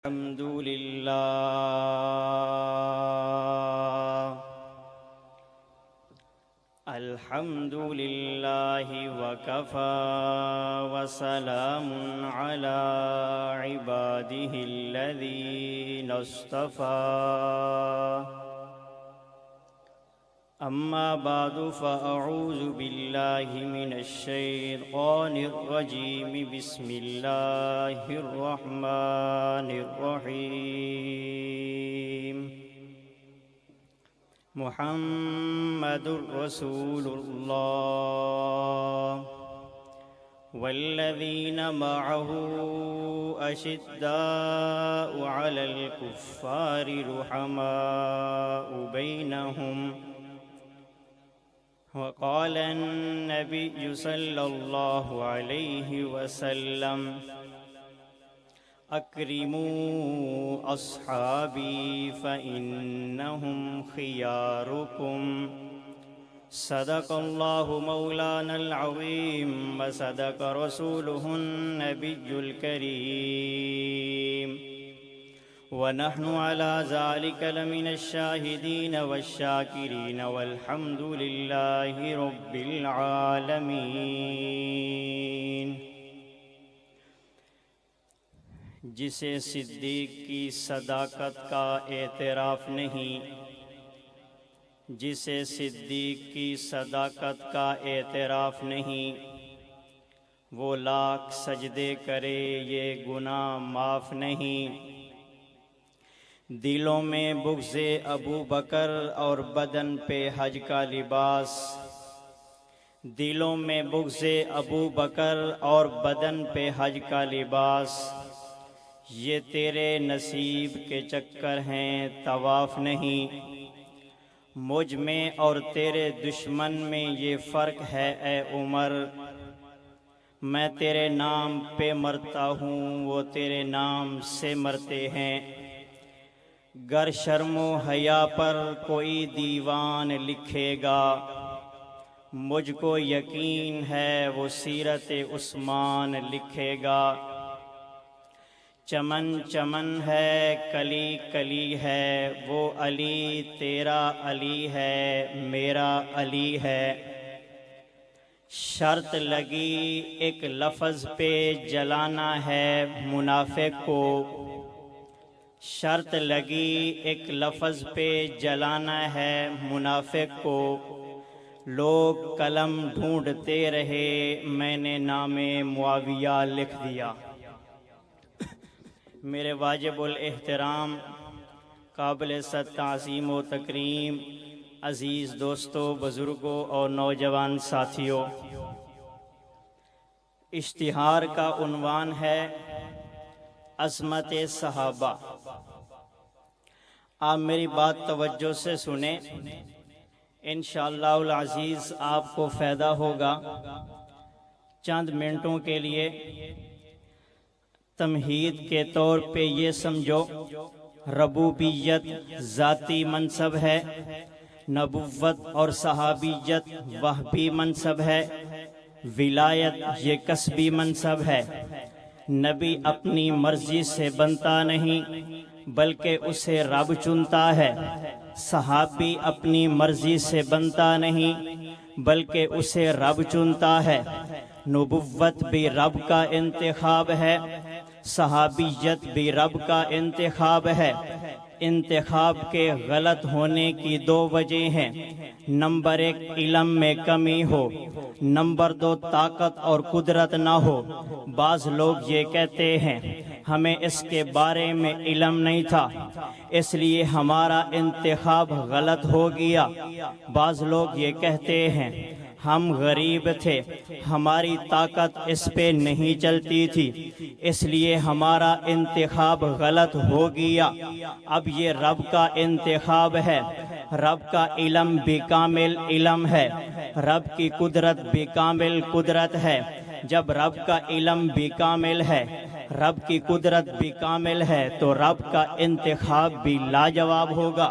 الحمد لله الحمد لله وكفى وسلام على عباده الذين اصطفى أما بعد فأعوذ بالله من الشيطان الرجيم بسم الله الرحمن الرحيم محمد رسول الله والذين معه أشداء على الكفار رحماء بينهم وقال النبي صلى الله عليه وسلم أكرموا أصحابي فإنهم خياركم صدق الله مولانا العظيم وصدق رسوله النبي الكريم ونحن على ذلك لمن الشاهدين والشاكرين والحمد لله رب العالمين۔ جسے صدیق کی صداقت کا اعتراف نہیں، جسے صدیق کی صداقت کا اعتراف نہیں، وہ لاکھ سجدے کرے یہ گناہ معاف نہیں۔ دلوں میں بغض ابو بکر اور بدن پہ حج کا لباس، دلوں میں بغض ابو بکر اور بدن پہ حج کا لباس، یہ تیرے نصیب کے چکر ہیں طواف نہیں۔ مجھ میں اور تیرے دشمن میں یہ فرق ہے اے عمر، میں تیرے نام پہ مرتا ہوں وہ تیرے نام سے مرتے ہیں۔ گر شرم و حیا پر کوئی دیوان لکھے گا، مجھ کو یقین ہے وہ سیرت عثمان لکھے گا۔ چمن چمن ہے کلی کلی ہے، وہ علی تیرا علی ہے میرا علی ہے۔ شرط لگی ایک لفظ پہ جلانا ہے منافق کو، شرط لگی ایک لفظ پہ جلانا ہے منافق کو۔ لوگ قلم ڈھونڈتے رہے میں نے نام معاویہ لکھ دیا۔ میرے واجب الاحترام قابل تعظیم و تکریم عزیز دوستوں، بزرگوں اور نوجوان ساتھیوں، اشتہار کا عنوان ہے عظمت صحابہ۔ آپ میری بات توجہ سے سنیں، انشاءاللہ العزیز آپ کو فائدہ ہوگا۔ چند منٹوں کے لیے تمہید کے طور پہ یہ سمجھو، ربوبیت ذاتی منصب ہے، نبوت اور صحابیت وہبی منصب ہے، ولایت یہ کسبی منصب ہے۔ نبی اپنی مرضی سے بنتا نہیں بلکہ اسے رب چنتا ہے، صحابی اپنی مرضی سے بنتا نہیں بلکہ اسے رب چنتا ہے۔ نبوت بھی رب کا انتخاب ہے، صحابیت بھی رب کا انتخاب ہے۔ انتخاب کے غلط ہونے کی دو وجہ ہیں، نمبر ایک علم میں کمی ہو، نمبر دو طاقت اور قدرت نہ ہو۔ بعض لوگ یہ کہتے ہیں ہمیں اس کے بارے میں علم نہیں تھا اس لیے ہمارا انتخاب غلط ہو گیا۔ بعض لوگ یہ کہتے ہیں ہم غریب تھے، ہماری طاقت اس پہ نہیں چلتی تھی اس لیے ہمارا انتخاب غلط ہو گیا۔ اب یہ رب کا انتخاب ہے، رب کا علم بھی کامل علم ہے، رب کی قدرت بھی کامل قدرت ہے۔ جب رب کا علم بھی کامل ہے، رب کی قدرت بھی کامل ہے تو رب کا انتخاب بھی لاجواب ہوگا۔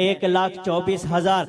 1,24,000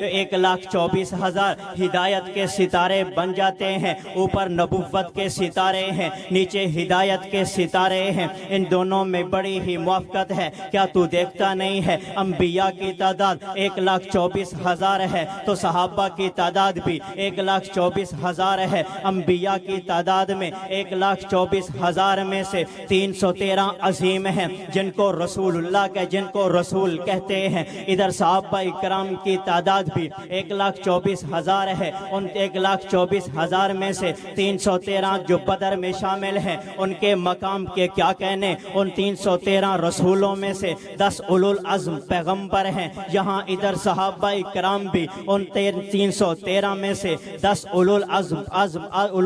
1,24,000 ہدایت کے ستارے بن جاتے ہیں. اوپر نبوت کے ستارے ہیں, نیچے ہدایت کے ستارے ہیں. ان دونوں میں بڑی ہی موافقت ہے. کیا تو دیکھتا نہیں ہے انبیاء کی تعداد 1,24,000 ہے تو صحابہ کی تعداد بھی 1,24,000 ہے. انبیاء کی تعداد میں 1,24,000 میں سے 313 عظیم ہیں جن کو رسول اللہ کے جن کو رسول کہتے ہیں. ادھر صحابہ اکرام کی تعداد بھی 1,24,000 ہے. ان 1,24,000 میں سے 313 جو بدر میں شامل ہیں ان کے مقام کے کیا کہنے. ان 313 رسولوں میں سے 10 اولو العزم پیغمبر ہیں. یہاں ادھر صحابہ اکرام بھی ان 313 میں سے 10 اولو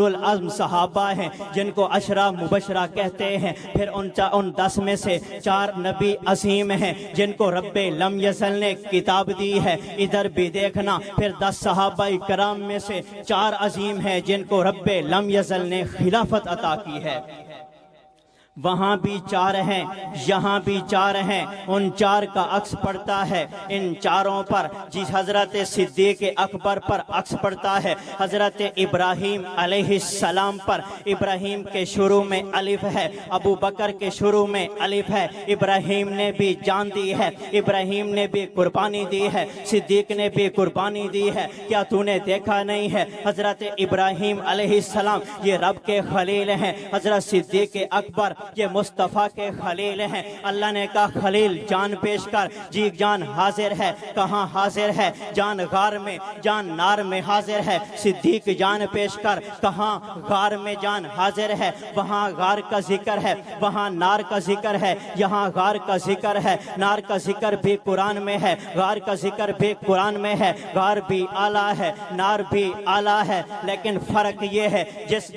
العزم صحابہ ہیں جن کو عشرہ مبشرہ کہتے ہیں. پھر ان 10 میں سے 4 نبی عظیم ہیں جن کو رب لم یزل نے کتاب دی ہے. ادھر بھی دیکھنا پھر 10 صحابہ کرام میں سے 4 عظیم ہیں جن کو رب لم یزل نے خلافت عطا کی ہے. وہاں بھی 4 ہیں, یہاں بھی 4 ہیں. ان 4 کا عکس پڑتا ہے ان چاروں پر. جس حضرت صدیق اکبر پر عکس پڑتا ہے حضرت ابراہیم علیہ السلام پر. ابراہیم کے شروع میں الف ہے, ابو بکر کے شروع میں الف ہے. ابراہیم نے بھی جان دی ہے, ابراہیم نے بھی قربانی دی ہے, صدیق نے بھی قربانی دی ہے. کیا تو نے دیکھا نہیں ہے حضرت ابراہیم علیہ السلام یہ رب کے خلیل ہیں. حضرت صدیق اکبر یہ مصطفیٰ کے خلیل ہیں. اللہ نے کہا خلیل جان پیش کر. جی جان حاضر ہے. کہاں حاضر ہے؟ جان غار میں, جان نار میں حاضر ہے. صدیق جان پیش کر. کہاں غار میں جان حاضر ہے؟ وہاں غار کا ذکر ہے, وہاں نار کا ذکر ہے. یہاں غار کا ذکر ہے, نار کا ذکر بھی قرآن میں ہے, غار کا ذکر بھی قرآن میں ہے. غار بھی اعلیٰ ہے, نار بھی اعلیٰ ہے. لیکن فرق یہ ہے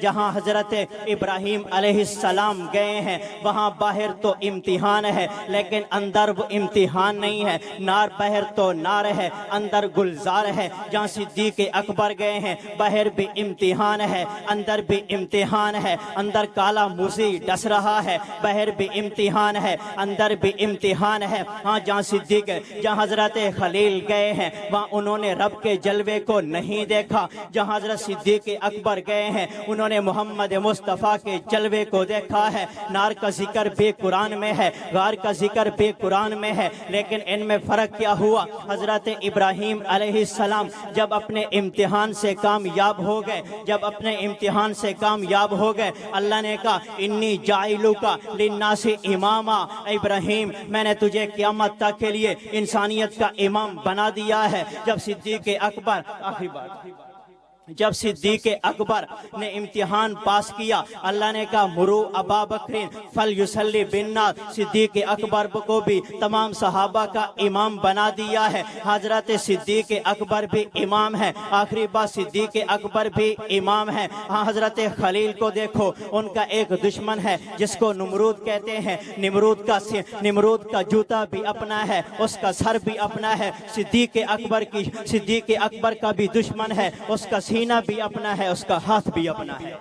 جہاں حضرت ابراہیم علیہ السلام گئے ہیں وہاں باہر تو امتحان ہے لیکن اندر وہ امتحان نہیں ہے. نار باہر تو نار ہے, اندر گلزار ہے. جہاں صدیق اکبر گئے ہیں باہر بھی امتحان ہے, اندر بھی امتحان ہے. اندر کالا موسی ڈس رہا ہے, باہر بھی امتحان ہے, اندر بھی امتحان ہے. ہاں جہاں حضرت خلیل گئے ہیں وہاں انہوں نے رب کے جلوے کو نہیں دیکھا. جہاں حضرت صدیق اکبر گئے ہیں انہوں نے محمد مصطفیٰ کے جلوے کو دیکھا ہے. نار کا ذکر بھی قرآن میں ہے, غار کا ذکر بھی قرآن میں ہے. لیکن ان میں فرق کیا ہوا؟ حضرت ابراہیم علیہ السلام جب اپنے امتحان سے کامیاب ہو گئے, جب اپنے امتحان سے کامیاب ہو گئے, اللہ نے کہا انی جاعلک للناس اماما. ابراہیم میں نے تجھے قیامت تک کے لیے انسانیت کا امام بنا دیا ہے. جب صدیق اکبر آخری بات جب صدیق اکبر نے امتحان پاس کیا اللہ نے کہا مرو ابا بکر فلیصلی بالناس. صدیق اکبر کو بھی تمام صحابہ کا امام بنا دیا ہے. حضرت صدیق اکبر بھی امام ہے. آخری بات صدیق اکبر بھی امام ہے. ہاں حضرت خلیل کو دیکھو, ان کا ایک دشمن ہے جس کو نمرود کہتے ہیں. نمرود کا جوتا بھی اپنا ہے, اس کا سر بھی اپنا ہے. صدیق اکبر کا بھی دشمن ہے, اس کا سینہ بھی اپنا ہے, اس کا ہاتھ بھی اپنا ہے.